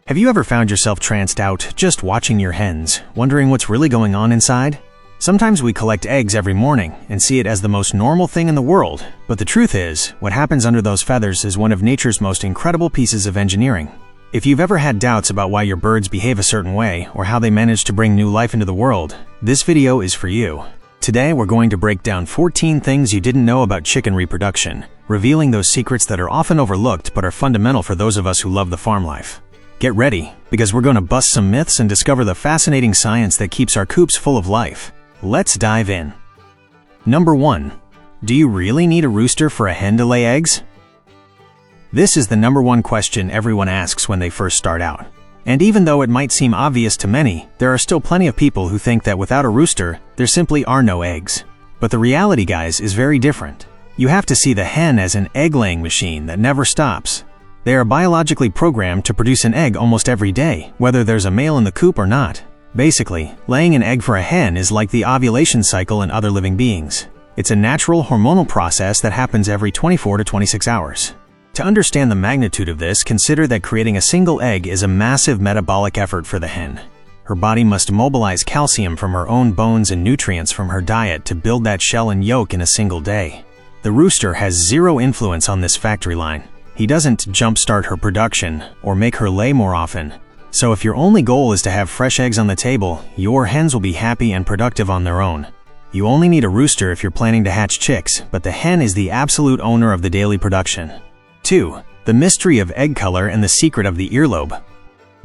Have you ever found yourself tranced out just watching your hens, wondering what's really going on inside? Sometimes we collect eggs every morning and see it as the most normal thing in the world, but the truth is, what happens under those feathers is one of nature's most incredible pieces of engineering. If you've ever had doubts about why your birds behave a certain way or how they manage to bring new life into the world, this video is for you. Today we're going to break down 14 things you didn't know about chicken reproduction, revealing those secrets that are often overlooked but are fundamental for those of us who love the farm life. Get ready, because we're going to bust some myths and discover the fascinating science that keeps our coops full of life. Let's dive in. Number 1. Do you really need a rooster for a hen to lay eggs? This is the number one question everyone asks when they first start out. And even though it might seem obvious to many, there are still plenty of people who think that without a rooster, there simply are no eggs. But the reality, guys, is very different. You have to see the hen as an egg-laying machine that never stops. They are biologically programmed to produce an egg almost every day, whether there's a male in the coop or not. Basically, laying an egg for a hen is like the ovulation cycle in other living beings. It's a natural hormonal process that happens every 24 to 26 hours. To understand the magnitude of this, consider that creating a single egg is a massive metabolic effort for the hen. Her body must mobilize calcium from her own bones and nutrients from her diet to build that shell and yolk in a single day. The rooster has zero influence on this factory line. He doesn't jumpstart her production or make her lay more often. So if your only goal is to have fresh eggs on the table, your hens will be happy and productive on their own. You only need a rooster if you're planning to hatch chicks, but the hen is the absolute owner of the daily production. 2. The mystery of egg color and the secret of the earlobe.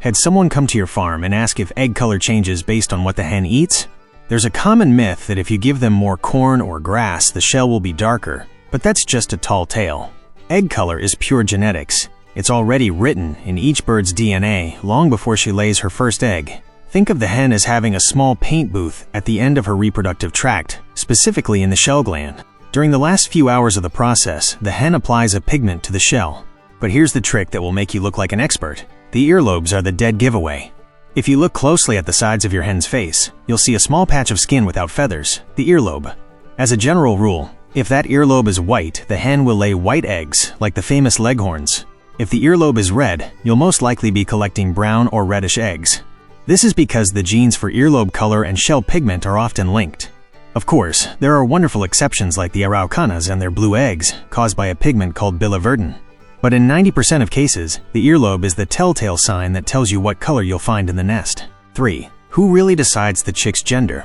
Had someone come to your farm and ask if egg color changes based on what the hen eats? There's a common myth that if you give them more corn or grass, the shell will be darker, but that's just a tall tale. Egg color is pure genetics. It's already written in each bird's DNA long before she lays her first egg. Think of the hen as having a small paint booth at the end of her reproductive tract, specifically in the shell gland. During the last few hours of the process, the hen applies a pigment to the shell. But here's the trick that will make you look like an expert. The earlobes are the dead giveaway. If you look closely at the sides of your hen's face, you'll see a small patch of skin without feathers, the earlobe. As a general rule, if that earlobe is white, the hen will lay white eggs, like the famous leghorns. If the earlobe is red, you'll most likely be collecting brown or reddish eggs. This is because the genes for earlobe color and shell pigment are often linked. Of course, there are wonderful exceptions like the araucanas and their blue eggs, caused by a pigment called biliverdin. But in 90% of cases, the earlobe is the telltale sign that tells you what color you'll find in the nest. 3. Who really decides the chick's gender?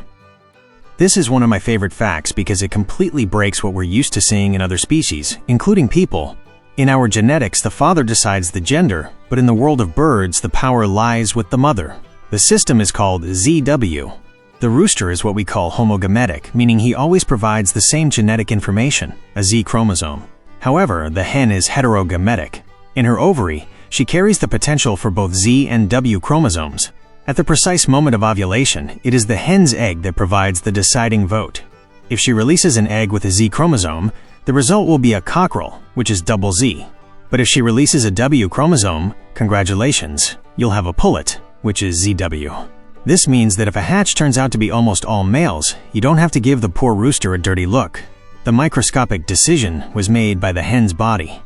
This is one of my favorite facts because it completely breaks what we're used to seeing in other species, including people. In our genetics, the father decides the gender, but in the world of birds, the power lies with the mother. The system is called ZW. The rooster is what we call homogametic, meaning he always provides the same genetic information, a Z chromosome. However, the hen is heterogametic. In her ovary, she carries the potential for both Z and W chromosomes. At the precise moment of ovulation, it is the hen's egg that provides the deciding vote. If she releases an egg with a Z chromosome, the result will be a cockerel, which is double Z. But if she releases a W chromosome, congratulations, you'll have a pullet, which is ZW. This means that if a hatch turns out to be almost all males, you don't have to give the poor rooster a dirty look. The microscopic decision was made by the hen's body.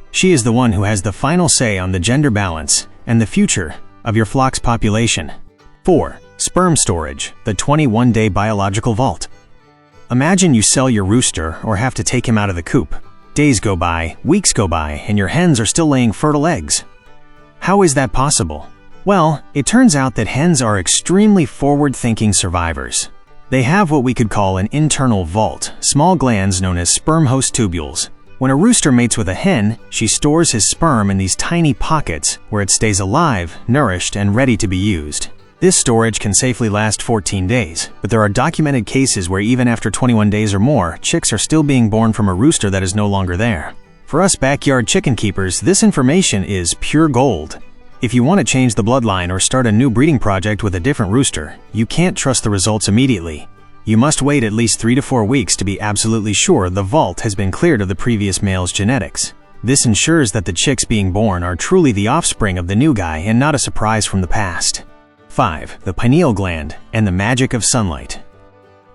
She is the one who has the final say on the gender balance and the future of your flock's population. 4. Sperm storage, the 21-day biological vault. Imagine you sell your rooster or have to take him out of the coop. Days go by, weeks go by, and your hens are still laying fertile eggs. How is that possible? Well, it turns out that hens are extremely forward-thinking survivors. They have what we could call an internal vault, small glands known as sperm host tubules. When a rooster mates with a hen, she stores his sperm in these tiny pockets where it stays alive, nourished, and ready to be used. This storage can safely last 14 days, but there are documented cases where even after 21 days or more, chicks are still being born from a rooster that is no longer there. For us backyard chicken keepers, this information is pure gold. If you want to change the bloodline or start a new breeding project with a different rooster, you can't trust the results immediately. You must wait at least 3 to 4 weeks to be absolutely sure the vault has been cleared of the previous male's genetics. This ensures that the chicks being born are truly the offspring of the new guy and not a surprise from the past. 5. The pineal gland and the magic of sunlight.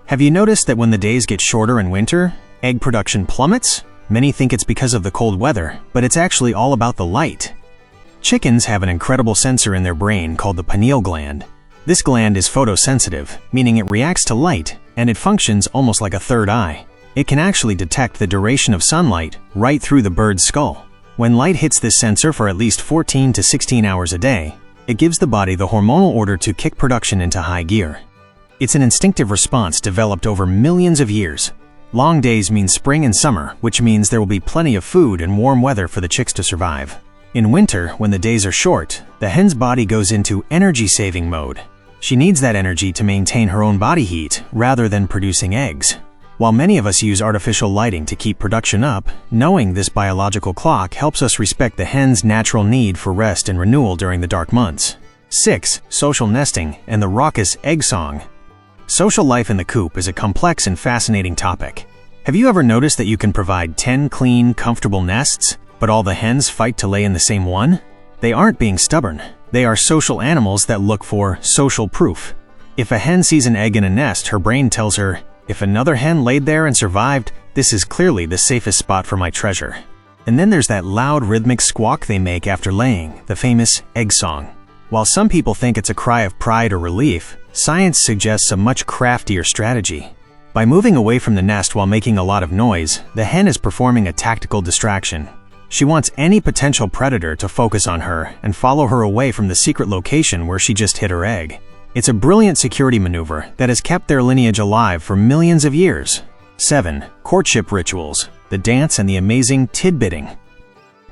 Have you noticed that when the days get shorter in winter, egg production plummets? Many think it's because of the cold weather, but it's actually all about the light. Chickens have an incredible sensor in their brain called the pineal gland. This gland is photosensitive, meaning it reacts to light, and it functions almost like a third eye. It can actually detect the duration of sunlight right through the bird's skull. When light hits this sensor for at least 14 to 16 hours a day, it gives the body the hormonal order to kick production into high gear. It's an instinctive response developed over millions of years. Long days mean spring and summer, which means there will be plenty of food and warm weather for the chicks to survive. In winter, when the days are short, the hen's body goes into energy-saving mode. She needs that energy to maintain her own body heat rather than producing eggs. While many of us use artificial lighting to keep production up, knowing this biological clock helps us respect the hen's natural need for rest and renewal during the dark months. 6. Social nesting and the raucous egg song. Social life in the coop is a complex and fascinating topic. Have you ever noticed that you can provide 10 clean, comfortable nests, but all the hens fight to lay in the same one? They aren't being stubborn. They are social animals that look for social proof. If a hen sees an egg in a nest, her brain tells her, if another hen laid there and survived, this is clearly the safest spot for my treasure. And then there's that loud rhythmic squawk they make after laying, the famous egg song. While some people think it's a cry of pride or relief, science suggests a much craftier strategy. By moving away from the nest while making a lot of noise, the hen is performing a tactical distraction. She wants any potential predator to focus on her and follow her away from the secret location where she just hid her egg. It's a brilliant security maneuver that has kept their lineage alive for millions of years. 7. Courtship rituals, the dance and the amazing tidbitting.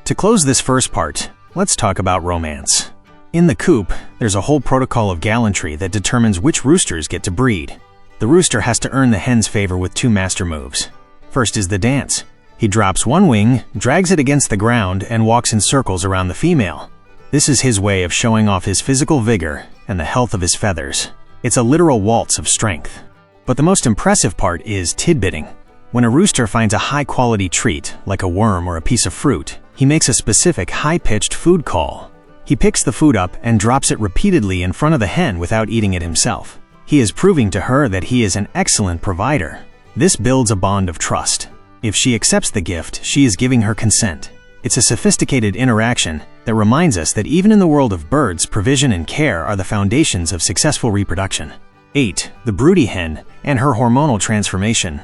To close this first part, let's talk about romance. In the coop, there's a whole protocol of gallantry that determines which roosters get to breed. The rooster has to earn the hen's favor with 2 master moves. First is the dance. He drops one wing, drags it against the ground, and walks in circles around the female. This is his way of showing off his physical vigor and the health of his feathers. It's a literal waltz of strength. But the most impressive part is tidbitting. When a rooster finds a high-quality treat, like a worm or a piece of fruit, he makes a specific high-pitched food call. He picks the food up and drops it repeatedly in front of the hen without eating it himself. He is proving to her that he is an excellent provider. This builds a bond of trust. If she accepts the gift, she is giving her consent. It's a sophisticated interaction that reminds us that even in the world of birds, provision and care are the foundations of successful reproduction. 8. The Broody hen and her hormonal transformation.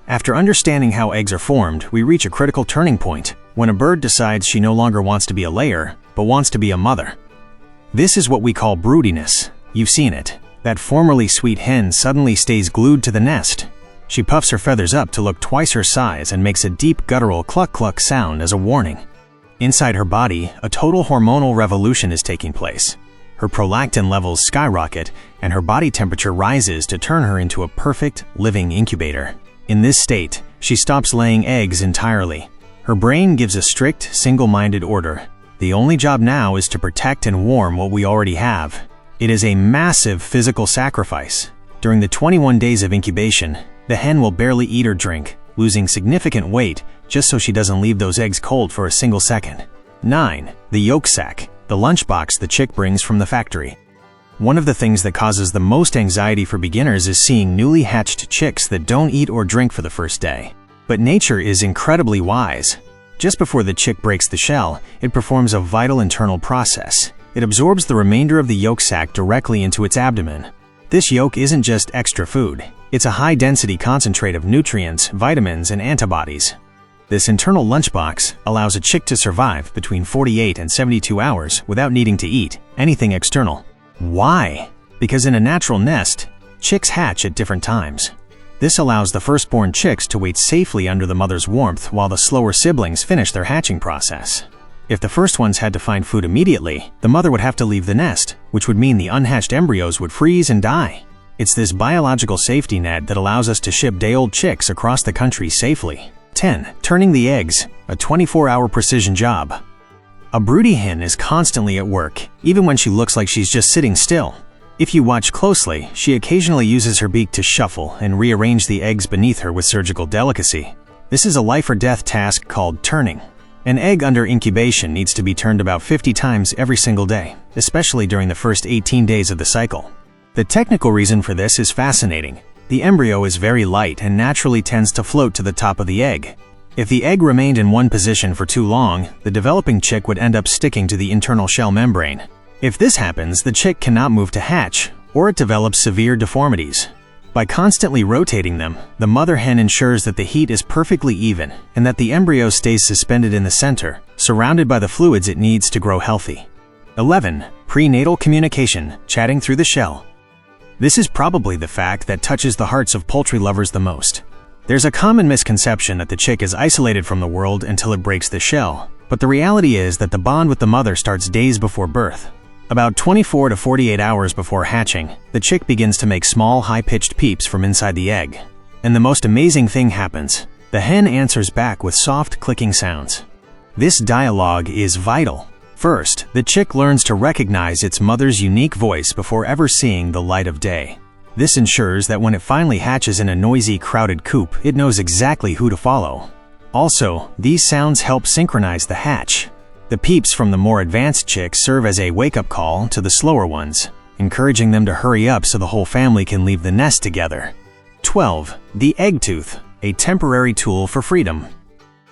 After understanding how eggs are formed, we reach a critical turning point when a bird decides she no longer wants to be a layer, but wants to be a mother. This is what we call broodiness. You've seen it. That formerly sweet hen suddenly stays glued to the nest. She puffs her feathers up to look twice her size and makes a deep guttural cluck-cluck sound as a warning. Inside her body, a total hormonal revolution is taking place. Her prolactin levels skyrocket, and her body temperature rises to turn her into a perfect, living incubator. In this state, she stops laying eggs entirely. Her brain gives a strict, single-minded order. The only job now is to protect and warm what we already have. It is a massive physical sacrifice. During the 21 days of incubation, the hen will barely eat or drink, losing significant weight just so she doesn't leave those eggs cold for a single second. 9. The yolk sac, the lunchbox the chick brings from the factory. One of the things that causes the most anxiety for beginners is seeing newly hatched chicks that don't eat or drink for the first day. But nature is incredibly wise. Just before the chick breaks the shell, it performs a vital internal process. It absorbs the remainder of the yolk sac directly into its abdomen. This yolk isn't just extra food. It's a high-density concentrate of nutrients, vitamins, and antibodies. This internal lunchbox allows a chick to survive between 48 and 72 hours without needing to eat anything external. Why? Because in a natural nest, chicks hatch at different times. This allows the firstborn chicks to wait safely under the mother's warmth while the slower siblings finish their hatching process. If the first ones had to find food immediately, the mother would have to leave the nest, which would mean the unhatched embryos would freeze and die. It's this biological safety net that allows us to ship day-old chicks across the country safely. 10. Turning the eggs, a 24-hour precision job. A broody hen is constantly at work, even when she looks like she's just sitting still. If you watch closely, she occasionally uses her beak to shuffle and rearrange the eggs beneath her with surgical delicacy. This is a life-or-death task called turning. An egg under incubation needs to be turned about 50 times every single day, especially during the first 18 days of the cycle. The technical reason for this is fascinating. The embryo is very light and naturally tends to float to the top of the egg. If the egg remained in one position for too long, the developing chick would end up sticking to the internal shell membrane. If this happens, the chick cannot move to hatch, or it develops severe deformities. By constantly rotating them, the mother hen ensures that the heat is perfectly even and that the embryo stays suspended in the center, surrounded by the fluids it needs to grow healthy. 11. Prenatal communication, chatting through the shell. This is probably the fact that touches the hearts of poultry lovers the most. There's a common misconception that the chick is isolated from the world until it breaks the shell, but the reality is that the bond with the mother starts days before birth. About 24 to 48 hours before hatching, the chick begins to make small, high-pitched peeps from inside the egg. And the most amazing thing happens. The hen answers back with soft, clicking sounds. This dialogue is vital. First, the chick learns to recognize its mother's unique voice before ever seeing the light of day. This ensures that when it finally hatches in a noisy, crowded coop, it knows exactly who to follow. Also, these sounds help synchronize the hatch. The peeps from the more advanced chicks serve as a wake-up call to the slower ones, encouraging them to hurry up so the whole family can leave the nest together. 12. The egg tooth, a temporary tool for freedom.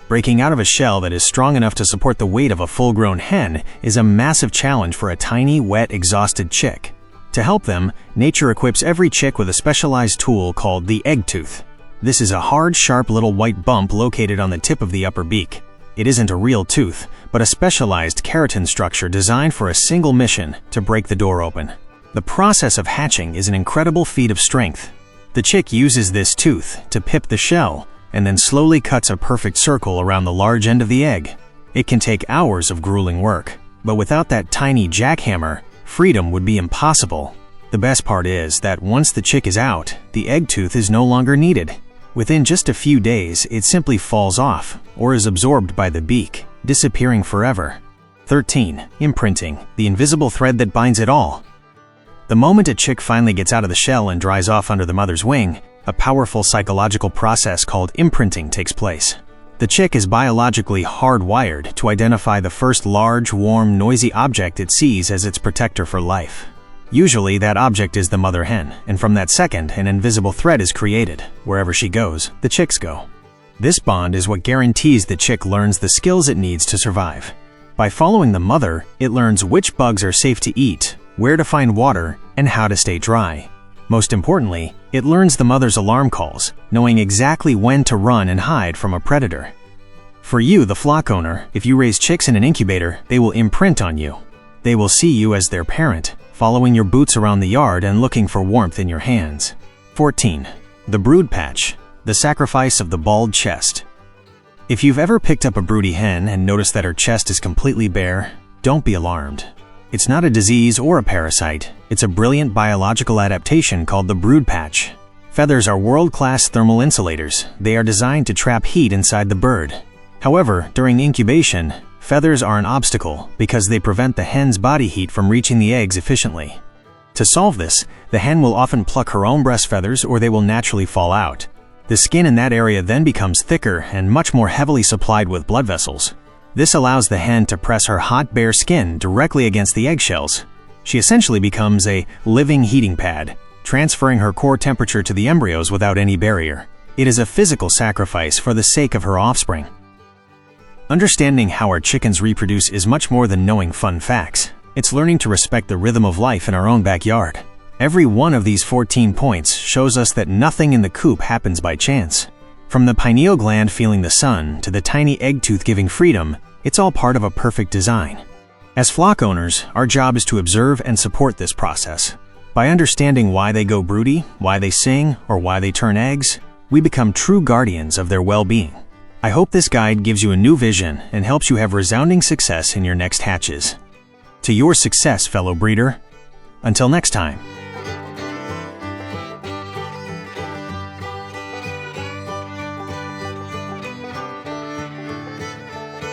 Breaking out of a shell that is strong enough to support the weight of a full-grown hen is a massive challenge for a tiny, wet, exhausted chick. To help them, nature equips every chick with a specialized tool called the egg tooth. This is a hard, sharp little white bump located on the tip of the upper beak. It isn't a real tooth, but a specialized keratin structure designed for a single mission: to break the door open. The process of hatching is an incredible feat of strength. The chick uses this tooth to pip the shell and then slowly cuts a perfect circle around the large end of the egg. It can take hours of grueling work, but without that tiny jackhammer, freedom would be impossible. The best part is that once the chick is out, the egg tooth is no longer needed. Within just a few days, it simply falls off or is absorbed by the beak, disappearing forever. 13. Imprinting, the invisible thread that binds it all. The moment a chick finally gets out of the shell and dries off under the mother's wing, a powerful psychological process called imprinting takes place. The chick is biologically hardwired to identify the first large, warm, noisy object it sees as its protector for life. Usually, that object is the mother hen, and from that second, an invisible thread is created. Wherever she goes, the chicks go. This bond is what guarantees the chick learns the skills it needs to survive. By following the mother, it learns which bugs are safe to eat, where to find water, and how to stay dry. Most importantly, it learns the mother's alarm calls, knowing exactly when to run and hide from a predator. For you, the flock owner, if you raise chicks in an incubator, they will imprint on you. They will see you as their parent, following your boots around the yard and looking for warmth in your hands. 14. The brood patch, the sacrifice of the bald chest. If you've ever picked up a broody hen and noticed that her chest is completely bare, don't be alarmed. It's not a disease or a parasite. It's a brilliant biological adaptation called the brood patch. Feathers are world-class thermal insulators. They are designed to trap heat inside the bird. However, during incubation, feathers are an obstacle because they prevent the hen's body heat from reaching the eggs efficiently. To solve this, the hen will often pluck her own breast feathers or they will naturally fall out. The skin in that area then becomes thicker and much more heavily supplied with blood vessels. This allows the hen to press her hot, bare skin directly against the eggshells. She essentially becomes a living heating pad, transferring her core temperature to the embryos without any barrier. It is a physical sacrifice for the sake of her offspring. Understanding how our chickens reproduce is much more than knowing fun facts. It's learning to respect the rhythm of life in our own backyard. Every one of these 14 points shows us that nothing in the coop happens by chance. From the pineal gland feeling the sun to the tiny egg tooth giving freedom, it's all part of a perfect design. As flock owners, our job is to observe and support this process. By understanding why they go broody, why they sing, or why they turn eggs, we become true guardians of their well-being. I hope this guide gives you a new vision and helps you have resounding success in your next hatches. To your success, fellow breeder. Until next time.